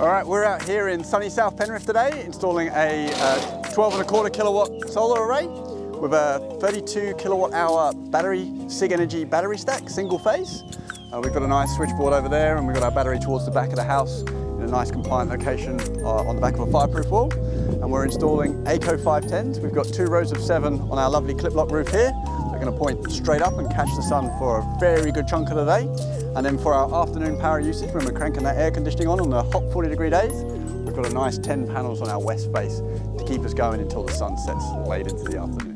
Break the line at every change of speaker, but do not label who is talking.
All right, we're out here in sunny South Penrith today, installing a 12.25 kilowatt solar array with a 32 kilowatt hour battery, Sigenergy battery stack, single phase. We've got a nice switchboard over there, and we've got our battery towards the back of the house in a nice compliant location on the back of a fireproof wall. And we're installing AIKO 510s. We've got 2 rows of 7 on our lovely clip lock roof here. They're going to point straight up and catch the sun for a very good chunk of the day. And then for our afternoon power usage, when we're cranking that air conditioning on the hot 40-degree days, we've got a nice 10 panels on our west face to keep us going until the sun sets late into the afternoon.